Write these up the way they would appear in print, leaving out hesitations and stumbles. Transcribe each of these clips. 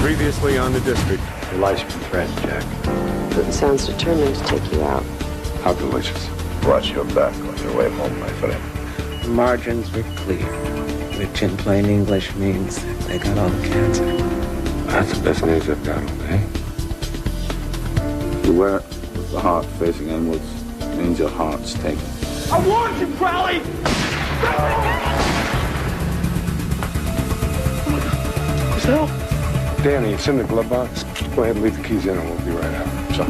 Previously on the district. Your life's been threatened, Jack. Putin sounds determined to take you out. How delicious. Watch your back on your way home, my friend. The margins were clear, which in plain English means they got all the cancer. That's the best news I've got all day. You wear it with the heart facing inwards. It means your heart's taken. I warned you, Crowley! What's the hell? Danny, it's in the glove box. Go ahead and leave the keys in and we'll be right out. So.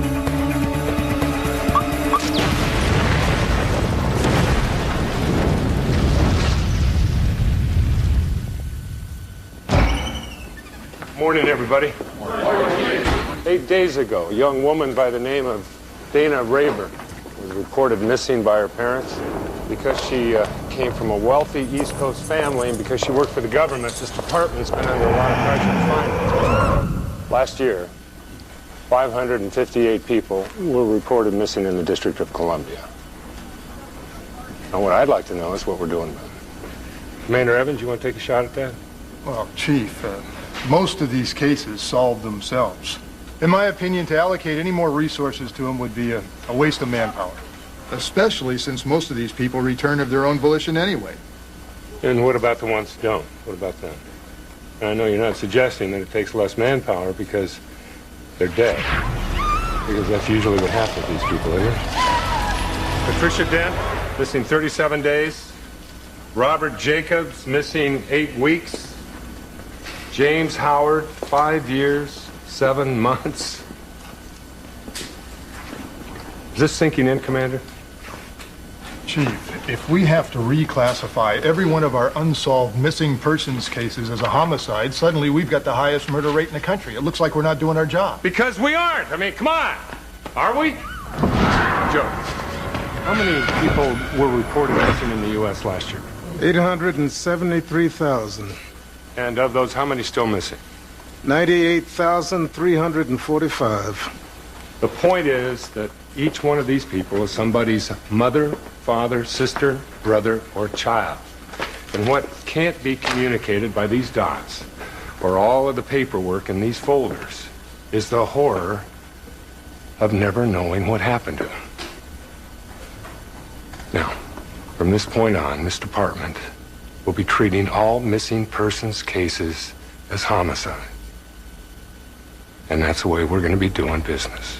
Morning, everybody. Morning. 8 days ago, a young woman by the name of Dana Rayburn was reported missing by her parents. Because she came from a wealthy East Coast family and because she worked for the government, this department's been under a lot of pressure to find her. Last year, 558 people were reported missing in the District of Columbia. Now, what I'd like to know is what we're doing about it. Commander Evans, you want to take a shot at that? Well, Chief, most of these cases solve themselves. In my opinion, to allocate any more resources to them would be a waste of manpower. Especially since most of these people return of their own volition anyway. And what about the ones who don't? What about them? And I know you're not suggesting that it takes less manpower because they're dead. Because that's usually what happens to these people, isn't it? Patricia Dent, missing 37 days. Robert Jacobs, missing 8 weeks. James Howard, 5 years, 7 months. Is this sinking in, Commander? Chief, if we have to reclassify every one of our unsolved missing persons cases as a homicide, suddenly we've got the highest murder rate in the country. It looks like we're not doing our job. Because we aren't. I mean, come on. Are we? Joe, how many people were reported missing in the U.S. last year? 873,000. And of those, how many still missing? 98,345. The point is that each one of these people is somebody's mother, father, sister, brother, or child. And what can't be communicated by these dots, or all of the paperwork in these folders, is the horror of never knowing what happened to them. Now, from this point on, this department will be treating all missing persons cases as homicide. And that's the way we're going to be doing business.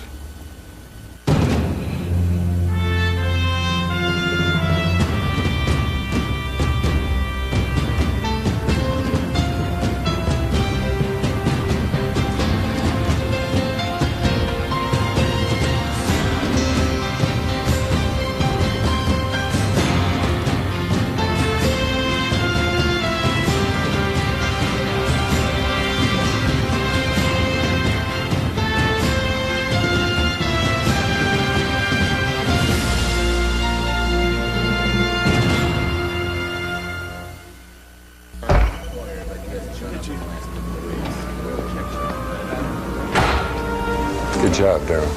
Good job, Darryl.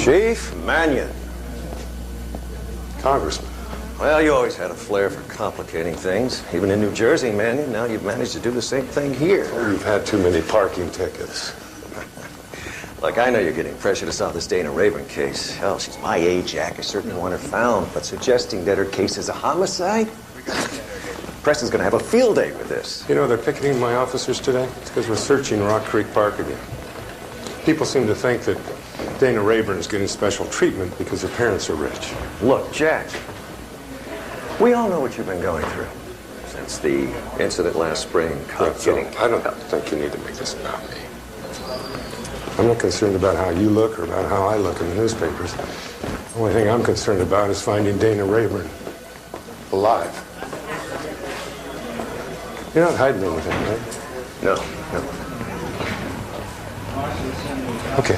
Chief Mannion. Congressman. Well, you always had a flair for complicating things. Even in New Jersey, Mannion, now you've managed to do the same thing here. You've had too many parking tickets. Look, I know you're getting pressure to solve this Dana Rayburn case. Hell, she's my age, Jack. I certainly want her found. But suggesting that her case is a homicide? Preston's going to have a field day with this. You know, they're picketing my officers today. It's because we're searching Rock Creek Park again. People seem to think that Dana Rayburn is getting special treatment because her parents are rich. Look, Jack, we all know what you've been going through since the incident last spring. I don't think you need to make this about me. I'm not concerned about how you look or about how I look in the newspapers. The only thing I'm concerned about is finding Dana Rayburn alive. You're not hiding anything, right? No. Okay.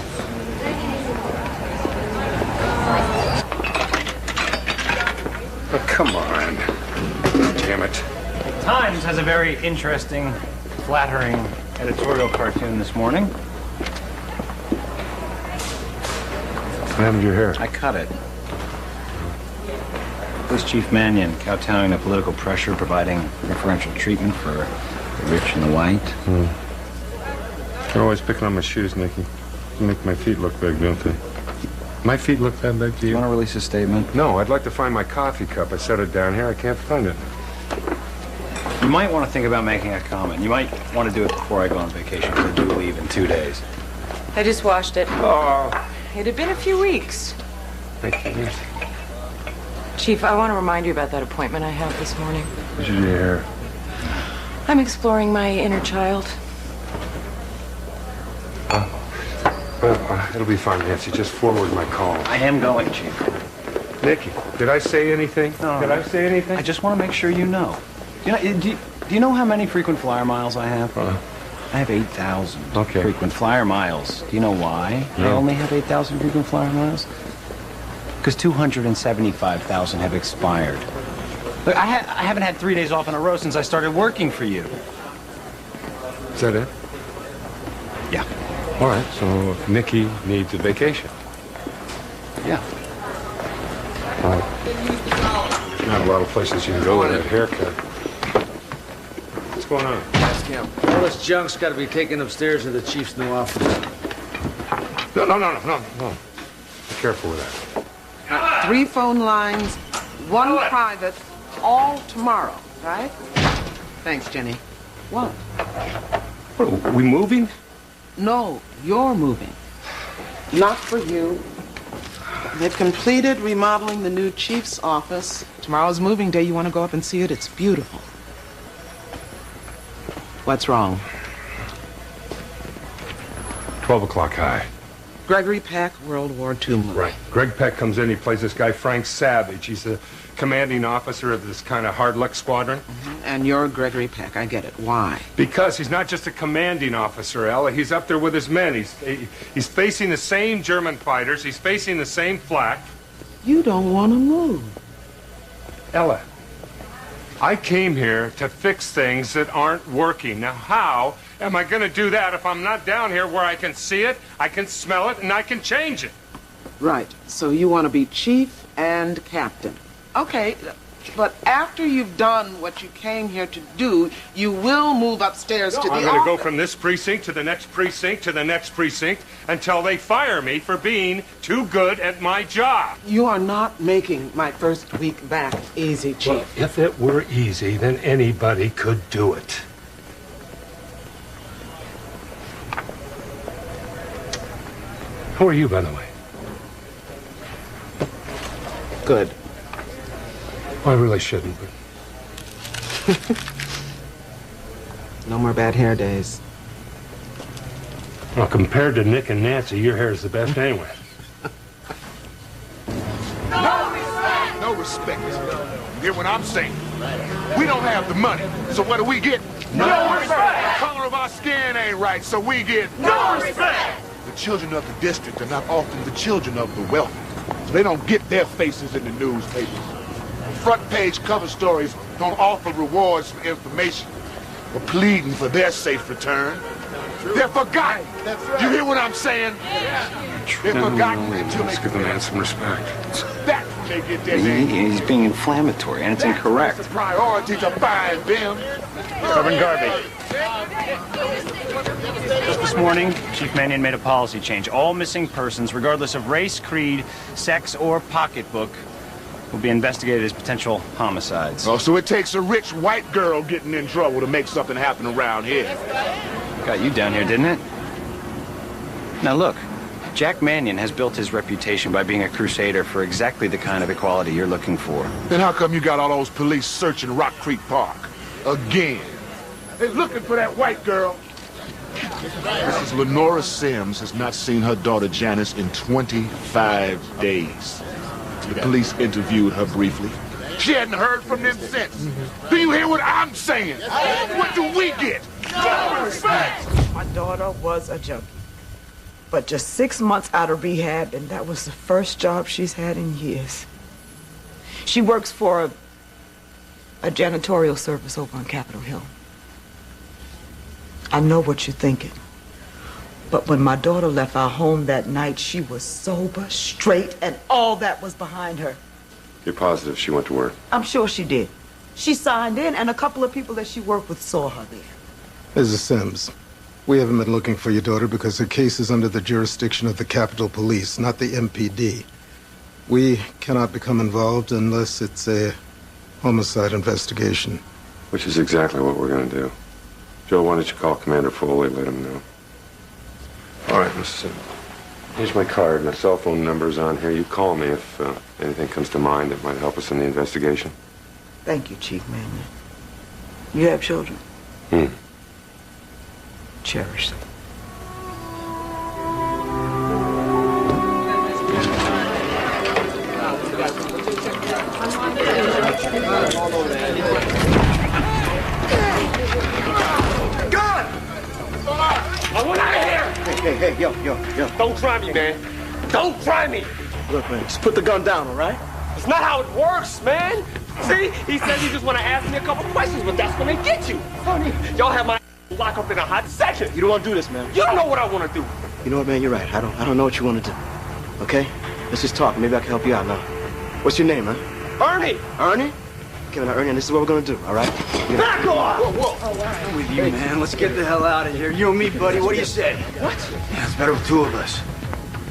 Oh, come on. Damn it. Times has a very interesting, flattering editorial cartoon this morning. What happened to your hair? I cut it. was Chief Mannion kowtowing to political pressure, providing preferential treatment for the rich and the white? They're always picking on my shoes, Nicky. They make my feet look big, don't they? My feet look that big to Do you? you want to release a statement? No, I'd like to find my coffee cup. I set it down here. I can't find it. You might want to think about making a comment. You might want to do it before I go on vacation, because I do leave in 2 days. I just washed it. Oh, It had been a few weeks. thank you. Chief, I want to remind you about that appointment I have this morning. What did you hear? I'm exploring my inner child. Well, it'll be fine, Nancy. Just forward my call. I am going, Chief. Nicky, did I say anything? No. Did I say anything? I just want to make sure you know. Do you know how many frequent flyer miles I have? I have 8,000 Okay. frequent flyer miles. Do you know why I No. only have 8,000 frequent flyer miles? Because 275,000 have expired. Look, I haven't had 3 days off in a row since I started working for you. Is that it? Yeah. All right, so Nicky needs a vacation. Yeah. All right. Not a lot of places you can go with that haircut. What's going on? Ask him. All this junk's got to be taken upstairs to the chief's new office. No. Be careful with that. 3 phone lines, 1 private, all tomorrow, right? Thanks, Jenny. What? What, are we moving? No, you're moving. Not for you. They've completed remodeling the new chief's office. Tomorrow's moving day. You want to go up and see it? It's beautiful. What's wrong? 12 o'clock high. Gregory Peck, World War II movie. Right. Greg Peck comes in. He plays this guy, Frank Savage. He's the commanding officer of this kind of hard luck squadron. And you're Gregory Peck. I get it. Why? Because he's not just a commanding officer, Ella. He's up there with his men. He's facing the same German fighters. He's facing the same flak. You don't want to move. Ella, I came here to fix things that aren't working. Now, how am I going to do that if I'm not down here where I can see it, I can smell it, and I can change it? Right. So you want to be chief and captain. Okay, but after you've done what you came here to do, you will move upstairs to the I'm office. going to go from this precinct to the next precinct to the next precinct until they fire me for being too good at my job. You are not making my first week back easy, Chief. Well, if it were easy, then anybody could do it. Who are you, by the way? Good. Well, I really shouldn't, but... No more bad hair days. Well, compared to Nick and Nancy, your hair is the best anyway. No respect. You hear what I'm saying? We don't have the money, so what do we get? No respect. The color of our skin ain't right, so we get no respect. The children of the district are not often the children of the wealthy, so they don't get their faces in the newspapers. Front page cover stories don't offer rewards for information or pleading for their safe return. They're forgotten. You hear what I'm saying? They're forgotten until they Let's give the man some respect. That's when they get their name. He's being inflammatory, and it's incorrect. It's a priority to find them. Reverend Garvey. Just this morning, Chief Mannion made a policy change. All missing persons, regardless of race, creed, sex, or pocketbook, will be investigated as potential homicides. Oh, so it takes a rich white girl getting in trouble to make something happen around here. Got you down here, didn't it? Now look, Jack Mannion has built his reputation by being a crusader for exactly the kind of equality you're looking for. Then how come you got all those police searching Rock Creek Park? Again. They're looking for that white girl. Mrs. Lenora Sims has not seen her daughter Janice in 25 days. The police interviewed her briefly. She hadn't heard from them since. Do you hear what I'm saying? What do we get? No respect! My daughter was a junkie, but just 6 months out of rehab, and that was the first job she's had in years. She works for a janitorial service over on Capitol Hill. I know what you're thinking, but when my daughter left our home that night, she was sober, straight, and all that was behind her. You're positive she went to work? I'm sure she did. She signed in, and a couple of people that she worked with saw her there. Mrs. Sims, we haven't been looking for your daughter because her case is under the jurisdiction of the Capitol Police, not the MPD. We cannot become involved unless it's a homicide investigation. Which is exactly what we're going to do. Joe, why don't you call Commander Foley, let him know. All right, Mrs. Sims. Here's my card. My cell phone number's on here. You call me if anything comes to mind that might help us in the investigation. Thank you, Chief Mannion. You have children? Cherish them. Gun! I want out of here! Hey, yo. Don't try me, man. Don't try me! Look, man, just put the gun down, all right? It's not how it works, man. See? He says you just want to ask me a couple questions, but that's when they get you. Honey, y'all have my lock up in a hot second. You don't want to do this, man. You don't know what I want to do. You know what, man? You're right. I don't know what you want to do. Okay? Let's just talk. Maybe I can help you out now. What's your name, huh? Ernie! Ernie? Okay, now, Ernie, and this is what we're going to do, all right? Back off! Whoa. I'm with you, man. Let's get the hell out of here. You and me, buddy. What do you say? What? Yeah, it's better with two of us.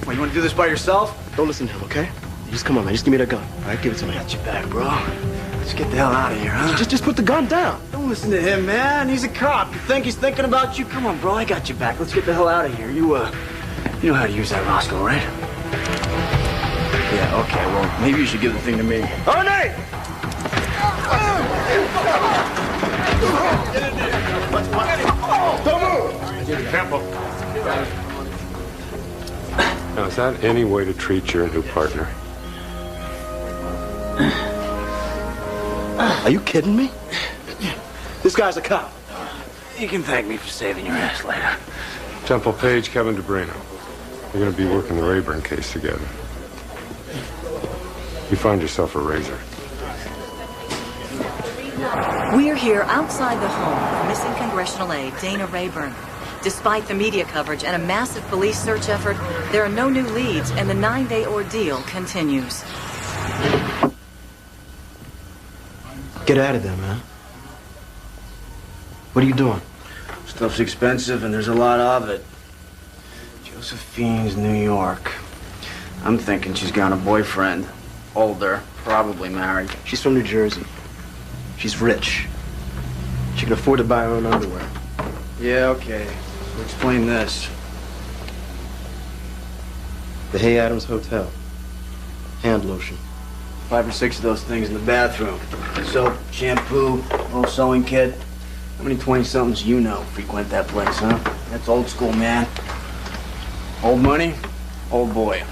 Well, you want to do this by yourself? Don't listen to him, okay? Just come on, man. Just give me that gun. All right, give it to me. Got your back, bro. Let's get the hell out of here, huh? Just put the gun down. Don't listen to him, man. He's a cop. You think he's thinking about you? Come on, bro. I got your back. Let's get the hell out of here. You know how to use that Roscoe, right? Yeah, okay. Well, maybe you should give the thing to me. Ernie! Don't move! Careful. Now, is that any way to treat your new partner? Are you kidding me? This guy's a cop. You can thank me for saving your ass later. Temple Page, Kevin DeBrino. You're going to be working the Rayburn case together. You find yourself a razor. We're here outside the home of missing congressional aide Dana Rayburn. Despite the media coverage and a massive police search effort, there are no new leads, and the 9-day ordeal continues. Get out of there, man. What are you doing? Stuff's expensive, and there's a lot of it. Josephine's New York. I'm thinking she's got a boyfriend. Older, probably married. She's from New Jersey. She's rich. She can afford to buy her own underwear. Yeah, okay. So explain this. The Hay Adams Hotel. Hand lotion. 5 or 6 of those things in the bathroom. Soap, shampoo, little sewing kit. How many 20-somethings you know frequent that place, huh? That's old school, man. Old money, old boy.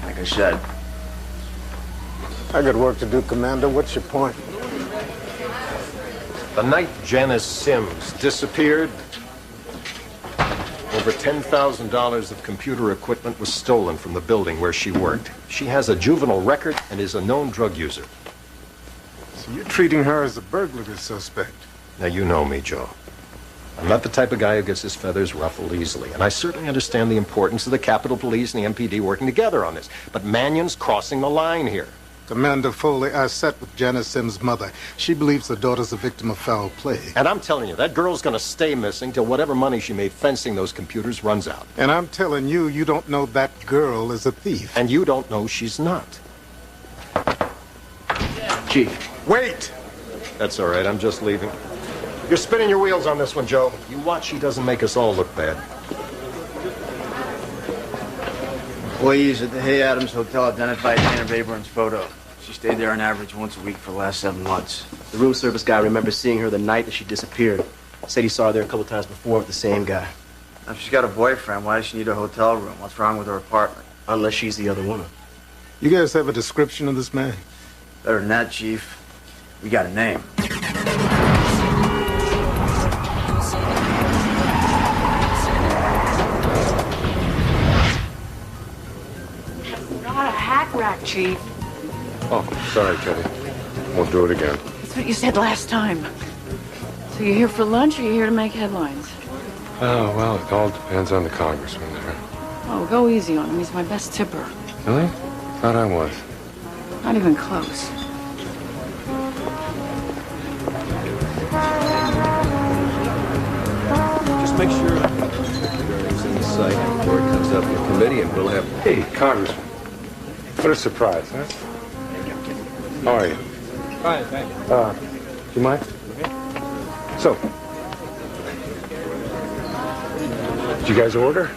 Like I said. I got work to do, Commander. What's your point? The night Janice Sims disappeared, over $10,000 of computer equipment was stolen from the building where she worked. She has a juvenile record and is a known drug user. So you're treating her as a burglary suspect? Now, you know me, Joe. I'm not the type of guy who gets his feathers ruffled easily, and I certainly understand the importance of the Capitol Police and the MPD working together on this. But Mannion's crossing the line here. Commander Foley, I sat with Janice Sims' mother. She believes her daughter's a victim of foul play. And I'm telling you, that girl's gonna stay missing till whatever money she made fencing those computers runs out. And I'm telling you, you don't know that girl is a thief. And you don't know she's not. Chief. Wait! That's all right, I'm just leaving. You're spinning your wheels on this one, Joe. You watch she doesn't make us all look bad. Employees at the Hay Adams Hotel identified Dana Rayburn's photo. She stayed there on average once a week for the last 7 months. The room service guy remembers seeing her the night that she disappeared. Said he saw her there a couple times before with the same guy. Now, if she's got a boyfriend, why does she need a hotel room? What's wrong with her apartment? Unless she's the other woman. You guys have a description of this man? Better than that, Chief. We got a name. Not a hack rack, Chief. Oh, sorry, Teddy. Won't do it again. That's what you said last time. So you're here for lunch or you're here to make headlines? Oh, well, it all depends on the congressman there. Oh, go easy on him. He's my best tipper. Really? Thought I was. Not even close. make sure. Everything's in sight before it comes up in committee, and we'll have... Hey, Congressman. What a surprise, huh? How are you? Fine, thank you. Do you mind? So, did you guys order?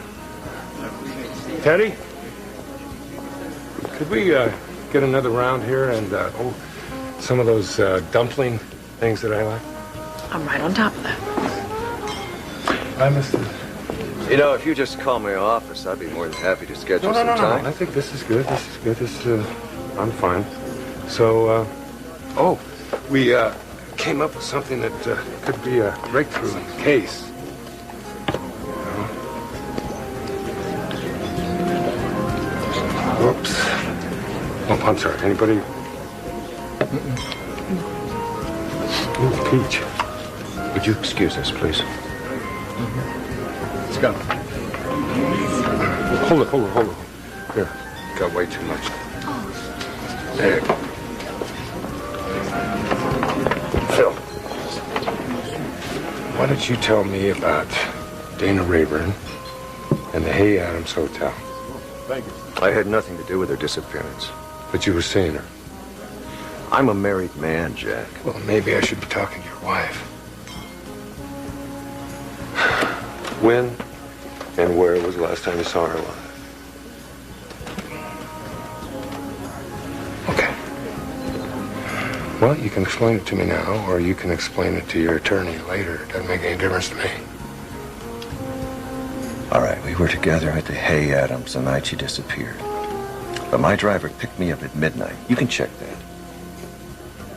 Teddy? Could we get another round here and some of those dumpling things that I like? I'm right on top of that. I missed it. You know, if you just call my office, I'd be more than happy to schedule some time. No. I think this is good. I'm fine. So, we came up with something that could be a breakthrough in the case. Whoops. Oh, I'm sorry. Anybody? Ooh, Peach. Would you excuse us, please? Let's go. Hold it. Here. Got way too much. There. Phil. Why don't you tell me about Dana Rayburn and the Hay Adams Hotel? Thank you. I had nothing to do with her disappearance. But you were seeing her. I'm a married man, Jack. Well, maybe I should be talking to your wife. When and where was the last time you saw her alive? Okay. Well, you can explain it to me now, or you can explain it to your attorney later. It doesn't make any difference to me. All right, we were together at the Hay Adams the night she disappeared. But my driver picked me up at midnight. You can check that.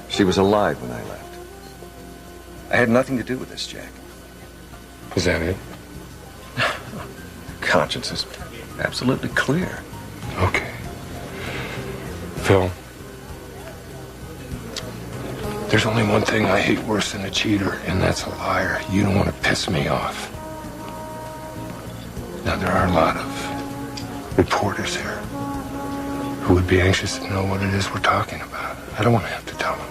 She was alive when I left. I had nothing to do with this, Jack. Is that it? Conscience is absolutely clear. Okay. Phil, there's only one thing I hate worse than a cheater, and that's a liar. You don't want to piss me off. Now, there are a lot of reporters here who would be anxious to know what it is we're talking about. I don't want to have to tell them.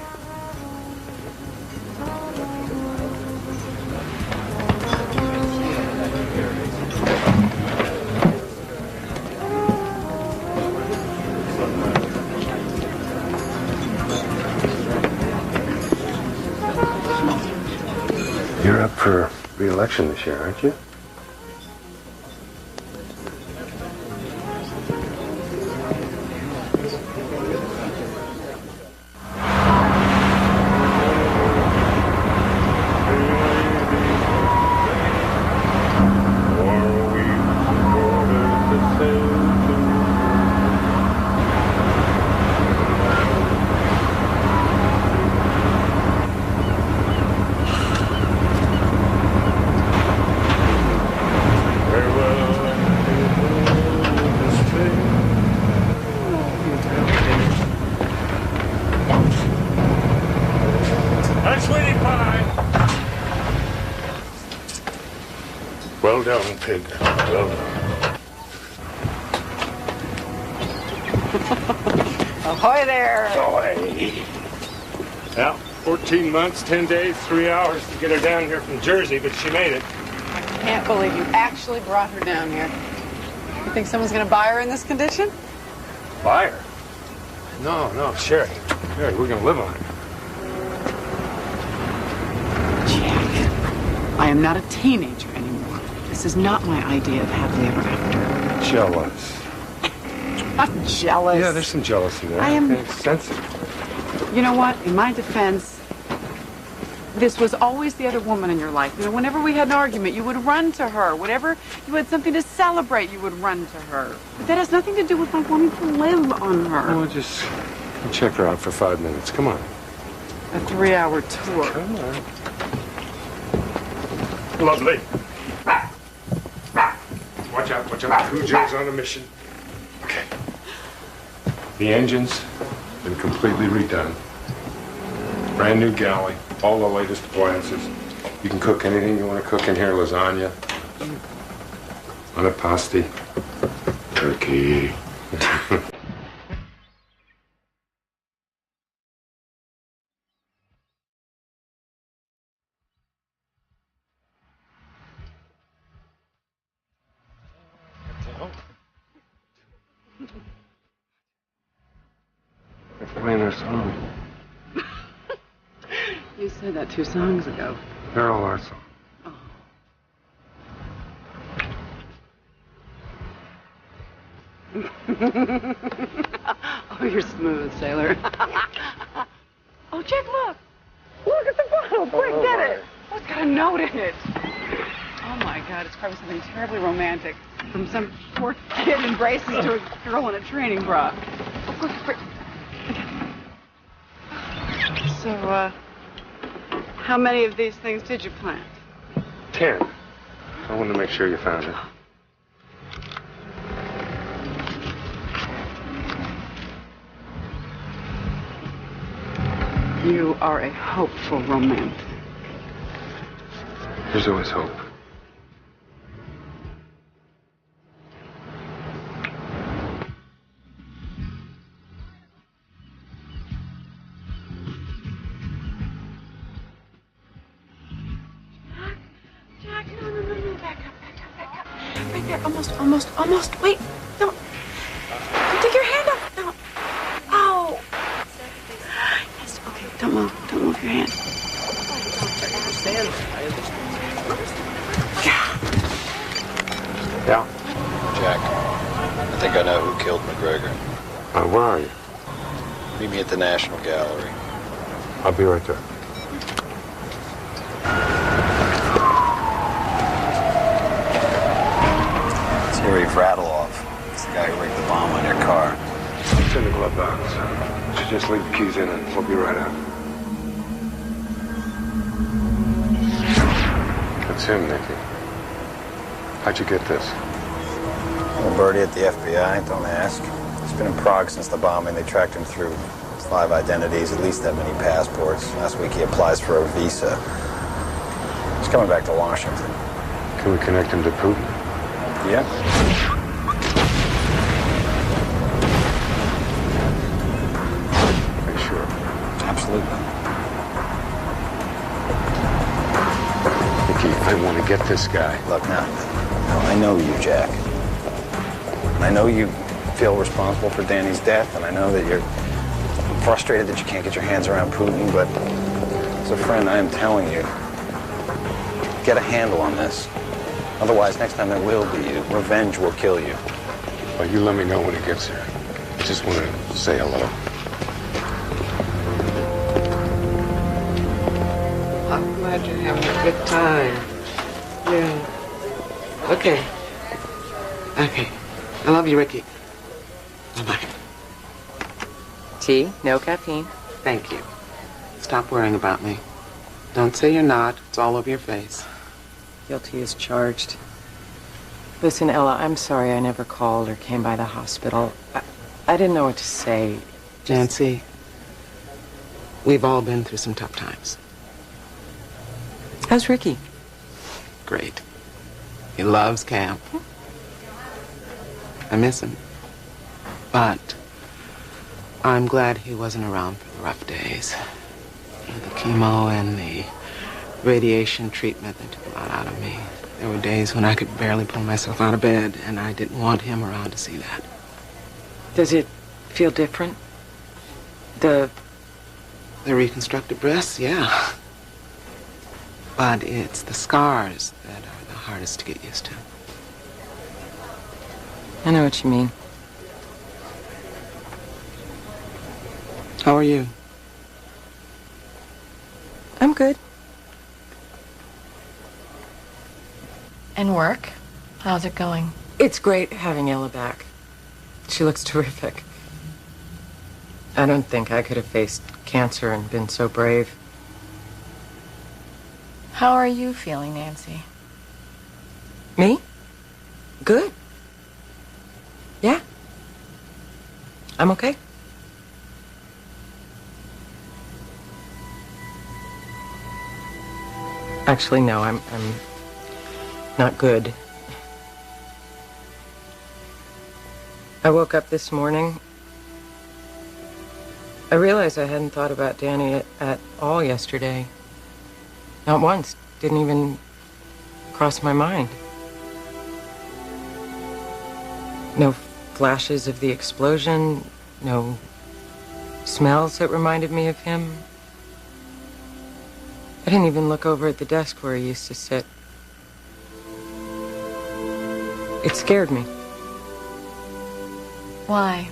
You're up for re-election this year, aren't you? Well done, pig. Well done. Ahoy there! Ahoy! Well, 14 months, 10 days, 3 hours to get her down here from Jersey, but she made it. I can't believe you actually brought her down here. You think someone's going to buy her in this condition? Buy her? No, Sherry. Sherry, we're going to live on her. Jack, I am not a teenager anymore. This is not my idea of happily ever after. Jealous. I'm jealous. Yeah, there's some jealousy there. I am... Okay, sensitive. You know what? In my defense, this was always the other woman in your life. You know, whenever we had an argument, you would run to her. Whenever you had something to celebrate, you would run to her. But that has nothing to do with my wanting to live on her. Well, just check her out for 5 minutes. Come on. A 3-hour tour. Come on. Lovely. Watch out. Cujo's on a mission. Okay. The engine's been completely redone. Brand new galley. All the latest appliances. You can cook anything you want to cook in here. Lasagna. Antipasti. Turkey. their song. You said that 2 songs ago. They're all our song. Oh, you're smooth, sailor. Oh, Jack, look. Look at the bottle. Quick, get it. Oh, it's got a note in it. Oh, my God. It's probably something terribly romantic. From some poor kid in braces to a girl in a training bra. Oh, quick. So, how many of these things did you plant? 10. I wanted to make sure you found it. You are a hopeful romantic. There's always hope. Jack, no. Back up. Right there, almost. Wait, don't take your hand up. No. Oh. Yes, okay, don't move your hand. Yeah. Jack, I think I know who killed McGregor. Where are you? Meet me at the National Gallery. I'll be right there. It's Harry Rattle-off. It's the guy who rigged the bomb on your car. It's in the glove box. Should just leave the keys in and we'll be right out. That's him, Nicky. How'd you get this? Well, Birdie at the FBI, don't ask. He's been in Prague since the bombing. They tracked him through 5 identities, at least that many passports. Last week he applies for a visa. He's coming back to Washington. Can we connect him to Putin? Yeah. Are you sure? Absolutely. Nicky, I want to get this guy. Look, now, I know you, Jack. And I know you feel responsible for Danny's death, and I know that you're frustrated that you can't get your hands around Putin, but as a friend, I am telling you, get a handle on this. Otherwise, next time there will be you. Revenge will kill you. Well, you let me know when it gets here. I just want to say hello. I'm glad you're having a good time. Yeah. Okay. I love you, Ricky. Bye-bye. Tea, no caffeine. Thank you. Stop worrying about me. Don't say you're not. It's all over your face. Guilty as charged. Listen, Ella, I'm sorry I never called or came by the hospital. I didn't know what to say. Nancy, we've all been through some tough times. How's Ricky? Great. He loves camp. I miss him. But I'm glad he wasn't around for the rough days. The chemo and the radiation treatment that took a lot out of me. There were days when I could barely pull myself out of bed, and I didn't want him around to see that. Does it feel different? The reconstructed breasts, yeah. But it's the scars that are the hardest to get used to. I know what you mean. How are you? I'm good. And work? How's it going? It's great having Ella back. She looks terrific. I don't think I could have faced cancer and been so brave. How are you feeling, Nancy? Me? Good. Yeah. I'm okay. Actually, no, I'm not good. I woke up this morning. I realized I hadn't thought about Danny at all yesterday. Not once. Didn't even cross my mind. No flashes of the explosion, no smells that reminded me of him. I didn't even look over at the desk where he used to sit. It scared me. Why?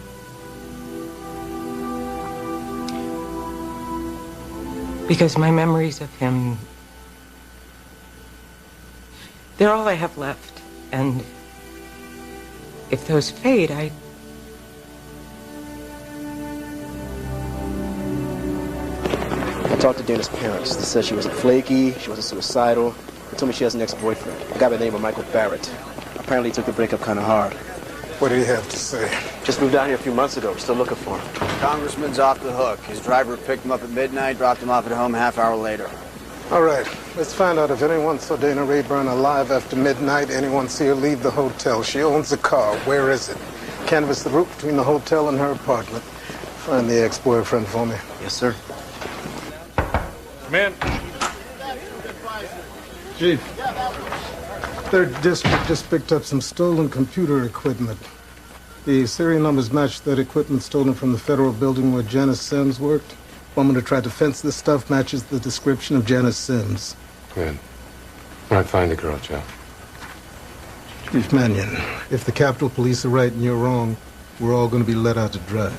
Because my memories of him, they're all I have left. And if those fade, I talked to Dana's parents. They said she wasn't flaky, she wasn't suicidal. They told me she has an ex-boyfriend, a guy by the name of Michael Barrett. Apparently he took the breakup kind of hard. What do you have to say? Just moved down here a few months ago. We're still looking for him. Congressman's off the hook. His driver picked him up at midnight, dropped him off at home a half hour later. All right, let's find out if anyone saw Dana Rayburn alive after midnight. Anyone see her leave the hotel? She owns a car. Where is it? Canvass the route between the hotel and her apartment. Find the ex-boyfriend for me. Yes, sir. Come in. Chief, 3rd District just picked up some stolen computer equipment. The serial numbers match that equipment stolen from the federal building where Janice Sims worked. Woman who tried to fence this stuff matches the description of Janice Sims. Good. All right, find the girl, Joe. Chief Mannion, if the Capitol Police are right and you're wrong, we're all going to be let out to dry.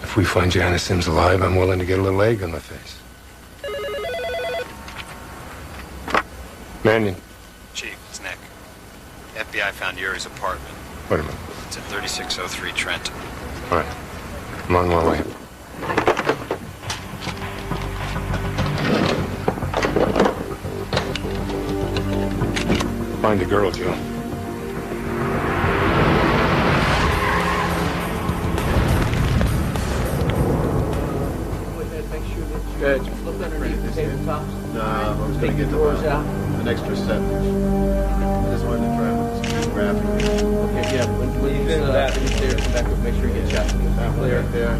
If we find Janice Sims alive, I'm willing to get a little egg on my face. Mannion. Chief, it's Nick. FBI found Yuri's apartment. Wait a minute. It's at 3603 Trent. All right. I'm on my way. Find the girl, Joe. Good. Look underneath the tabletop. No, I was going to get an extra set. I just wanted to try with graphic. Okay, yeah. When you do that, finish there, come back and make sure you get shot. Clear. Right there.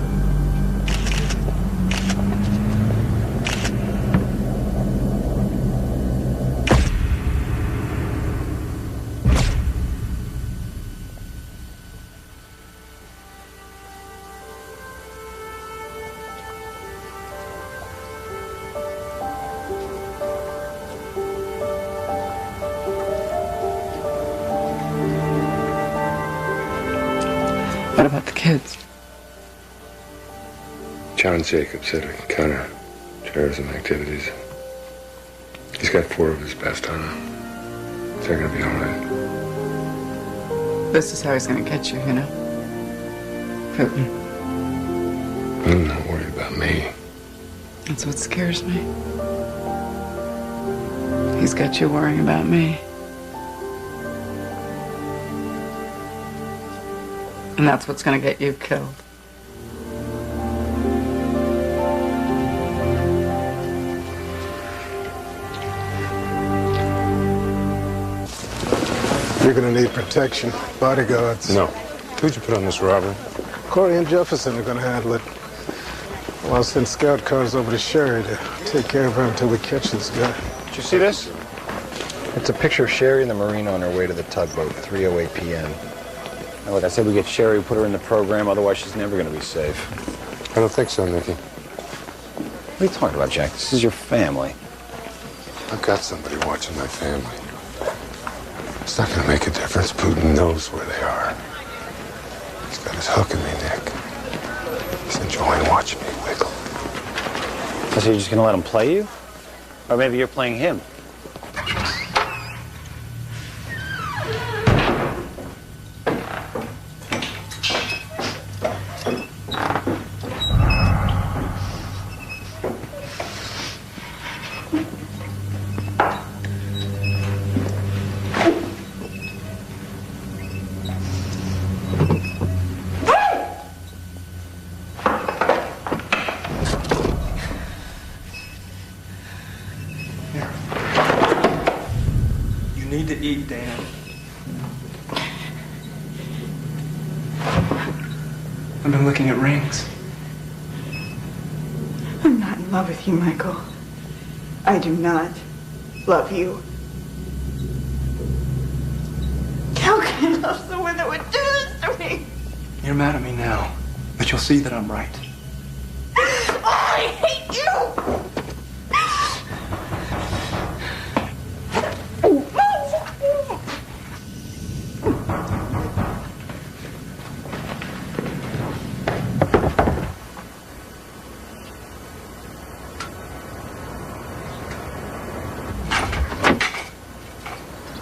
What about the kids? John Jacobs said to counter terrorism activities. He's got 4 of his best on him. They're going to be all right. This is how he's going to get you, you know? Putin. I'm not worried about me. That's what scares me. He's got you worrying about me. And that's what's going to get you killed. You're going to need protection. Bodyguards. No. Who'd you put on this robbery? Corey and Jefferson are going to handle it. Well, I'll send scout cars over to Sherry to take care of her until we catch this guy. Did you see this? It's a picture of Sherry in the Marine on her way to the tugboat, 3:08 p.m. Now, look, I said we get Sherry, put her in the program, otherwise she's never going to be safe. I don't think so, Nicky. What are you talking about, Jack? This is your family. I've got somebody watching my family. It's not going to make a difference. Putin knows where they are. He's got his hook in me, Nick. He's enjoying watching me wiggle. So you're just going to let him play you? Or maybe you're playing him? You need to eat, Dana. I've been looking at rings. I'm not in love with you, Michael. I do not love you. How can I love someone that would do this to me? You're mad at me now, but you'll see that I'm right. I hate you!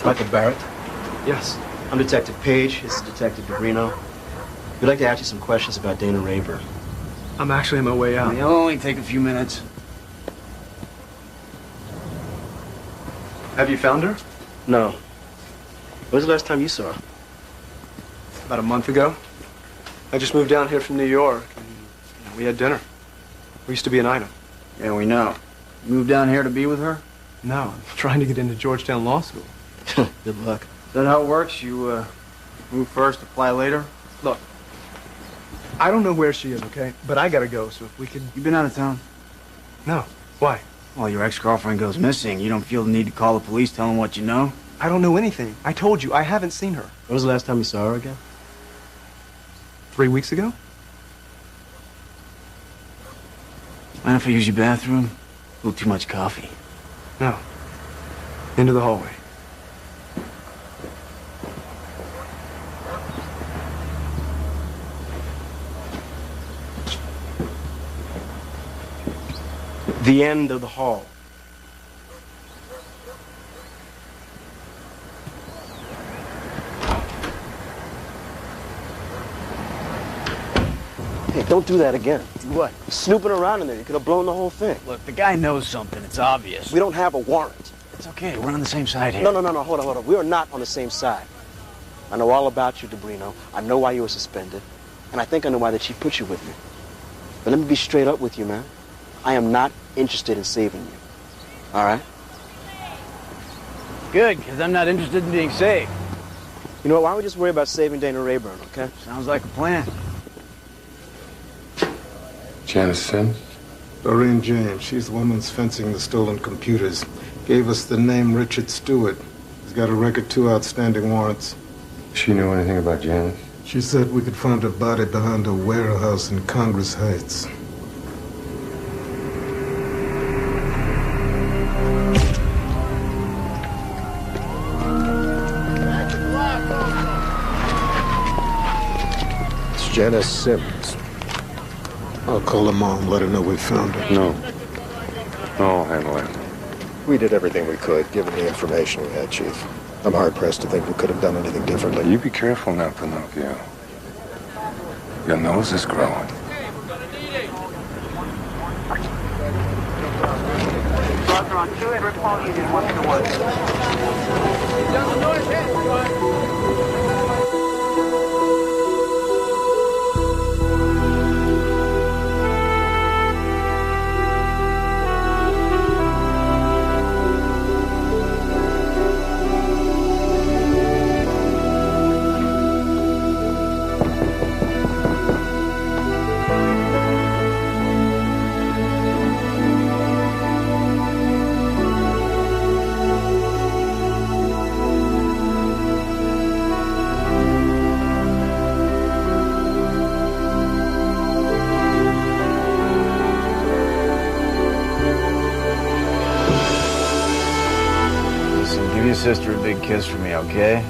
Michael Barrett? Yes. I'm Detective Page. This is Detective DeBrino. We'd like to ask you some questions about Dana Rayburn. I'm actually on my way out. It'll only take a few minutes. Have you found her? No. When was the last time you saw her? About a month ago. I just moved down here from New York, and we had dinner. We used to be an item. Yeah, we know. You moved down here to be with her? No, I'm trying to get into Georgetown Law School. Good luck. Is that how it works? You, move first, apply later? Look, I don't know where she is, okay? But I gotta go, so if we could... You been out of town? No. Why? Well, your ex-girlfriend goes missing. You don't feel the need to call the police, tell them what you know? I don't know anything. I told you, I haven't seen her. When was the last time you saw her again? 3 weeks ago? Mind if I use your bathroom? A little too much coffee. No. Into the hallway. The end of the hall. Hey, don't do that again. What? Snooping around in there. You could have blown the whole thing. Look, the guy knows something. It's obvious. We don't have a warrant. It's okay. We're on the same side here. No. Hold on. We are not on the same side. I know all about you, DeBrino. I know why you were suspended. And I think I know why the chief put you with me. But let me be straight up with you, man. I am not interested in saving you. All right? Good, because I'm not interested in being saved. You know what? Why don't we just worry about saving Dana Rayburn, okay? Sounds like a plan. Janice Sims? Doreen James. She's the woman that's fencing the stolen computers. Gave us the name Richard Stewart. He's got a record, 2 outstanding warrants. She knew anything about Janice? She said we could find her body behind a warehouse in Congress Heights. It's Janice Sims. I'll call her mom, let her know we found her. No. I'll handle it. We did everything we could, given the information we had, Chief. I'm hard-pressed to think we could have done anything differently. You be careful now, Pinocchio. Your nose is growing. Roger on 2 and report unit 1-1. Sister a big kiss for me, okay?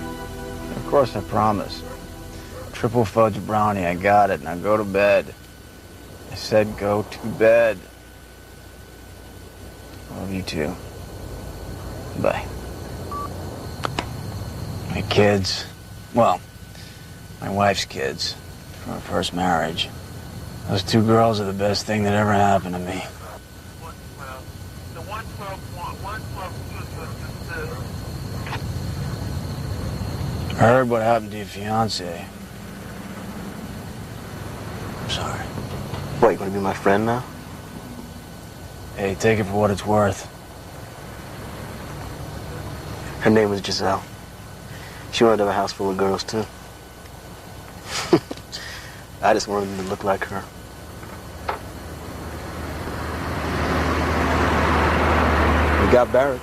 Of course, I promise. Triple fudge brownie, I got it. Now go to bed. I said go to bed. Love you too. Bye. My kids, well, my wife's kids from her first marriage. Those 2 girls are the best thing that ever happened to me. I heard what happened to your fiance. I'm sorry. What, you gonna be my friend now? Hey, take it for what it's worth. Her name was Giselle. She wanted to have a house full of girls, too. I just wanted them to look like her. We got Barrett.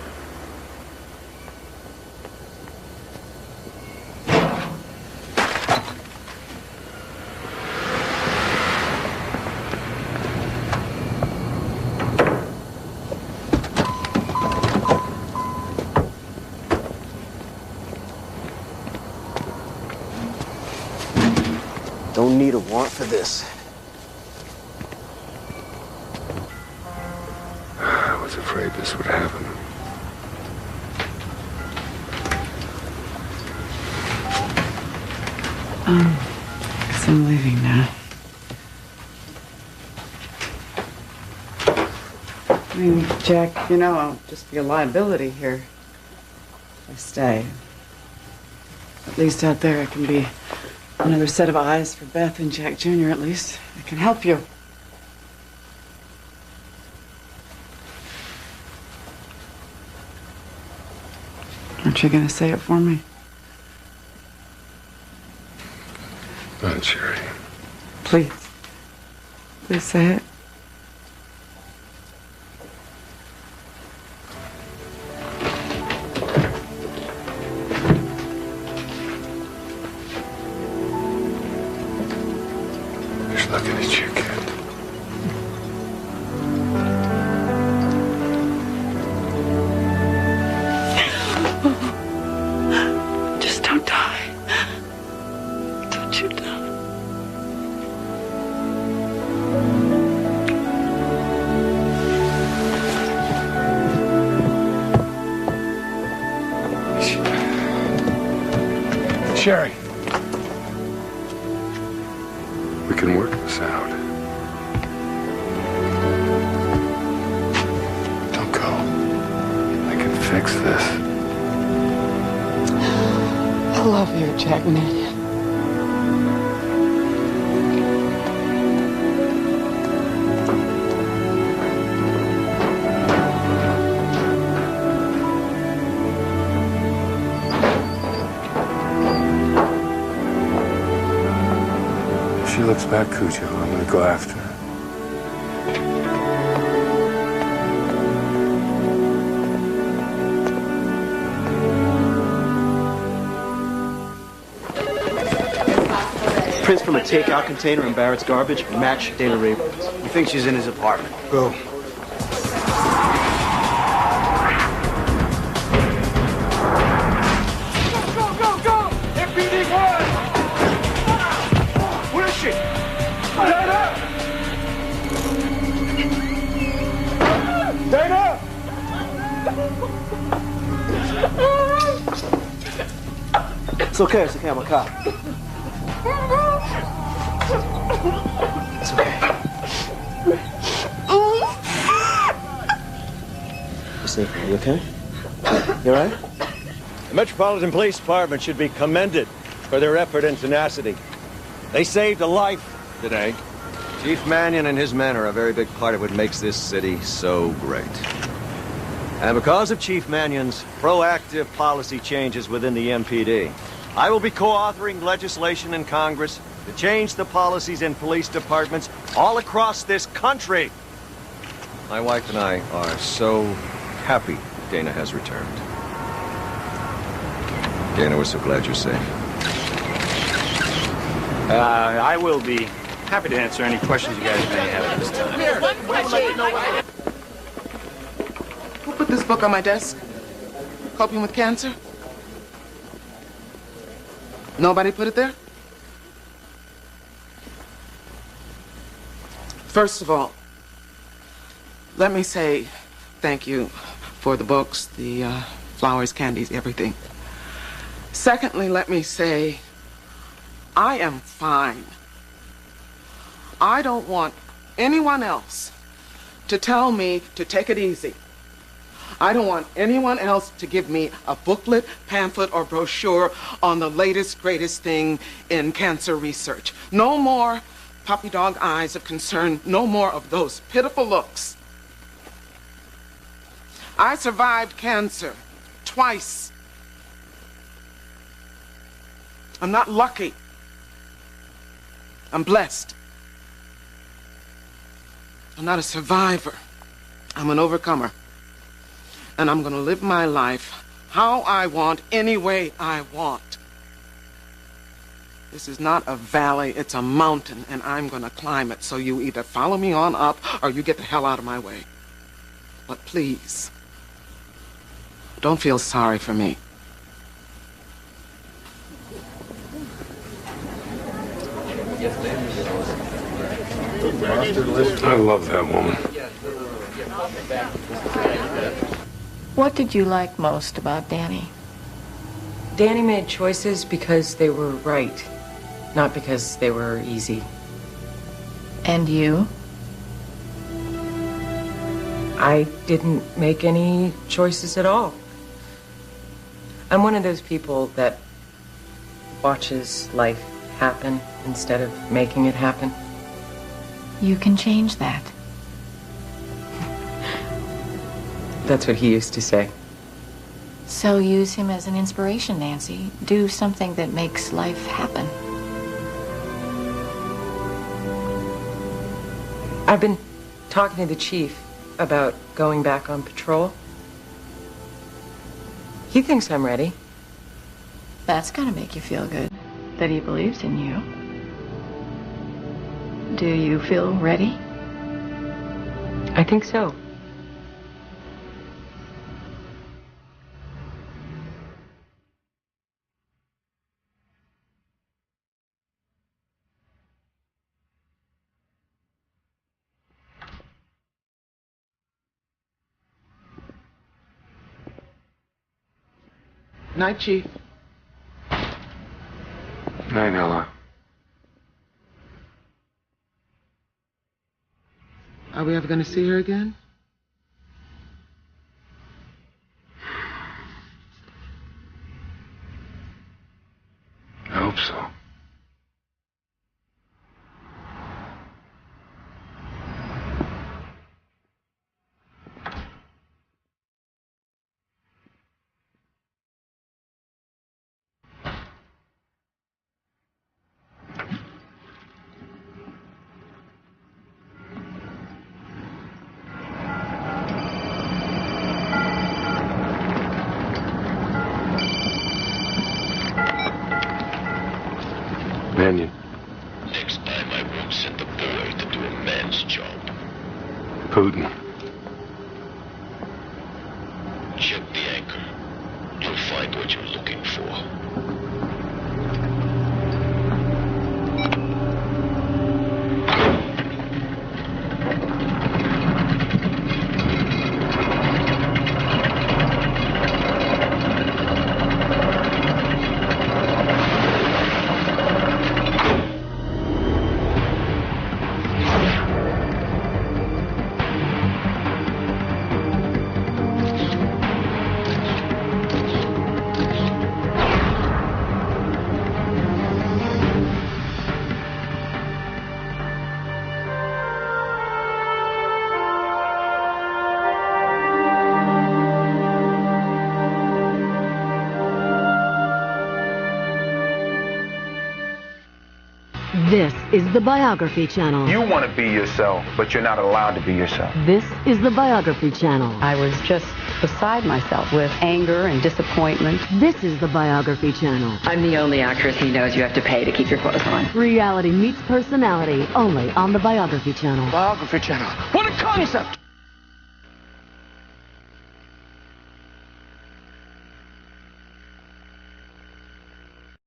Don't need a warrant for this. I was afraid this would happen. Guess I'm leaving now. I mean, Jack, you know, I'll just be a liability here if I stay. At least out there I can be another set of eyes for Beth and Jack Jr. At least I can help you. Aren't you going to say it for me? Not Sherry. Please. Please say it. Just looking at you, kid. Just don't die. Don't you die. Sherry. We can work this out. Don't go. I can fix this. I love you, Jack Mannion. If she looks back, Cujo, I'm gonna go after her. Prints from a takeout container in Barrett's garbage match Dana Rayburn's. You think she's in his apartment? Go. Go! MPD-1! Where is she? Dana! Dana! It's okay, I'm a cop. It's okay. Listen, you okay? You all right? The Metropolitan Police Department should be commended for their effort and tenacity. They saved a life today. Chief Mannion and his men are a very big part of what makes this city so great. And because of Chief Mannion's proactive policy changes within the MPD, I will be co-authoring legislation in Congress to change the policies in police departments all across this country. My wife and I are so happy Dana has returned. Dana, we're so glad you're safe. I will be happy to answer any questions you guys may have at this time. Who put this book on my desk? Coping with Cancer? Nobody put it there? First of all, let me say thank you for the books, the flowers, candies, everything. Secondly, let me say I am fine. I don't want anyone else to tell me to take it easy. I don't want anyone else to give me a booklet, pamphlet, or brochure on the latest, greatest thing in cancer research. No more puppy dog eyes of concern. No more of those pitiful looks. I survived cancer twice. I'm not lucky. I'm blessed. I'm not a survivor. I'm an overcomer. And I'm going to live my life how I want, any way I want. This is not a valley, it's a mountain, and I'm going to climb it. So you either follow me on up or you get the hell out of my way. But please, don't feel sorry for me. I love that woman. What did you like most about Danny? Danny made choices because they were right, not because they were easy. And you? I didn't make any choices at all. I'm one of those people that watches life happen instead of making it happen. You can change that. That's what he used to say. So use him as an inspiration, Nancy. Do something that makes life happen. I've been talking to the chief about going back on patrol. He thinks I'm ready. That's gotta make you feel good, that he believes in you. Do you feel ready? I think so. Night, Chief. Night, Ella. Are we ever going to see her again? I hope so. Mannion. Next time I won't send a boy to do a man's job. Putin. Check the anchor. You'll find what you're looking for. This is the Biography Channel. You want to be yourself, but you're not allowed to be yourself. This is the Biography Channel. I was just beside myself with anger and disappointment. This is the Biography Channel. I'm the only actress he knows you have to pay to keep your clothes on. Reality meets personality, only on the Biography Channel. Biography Channel. What a concept!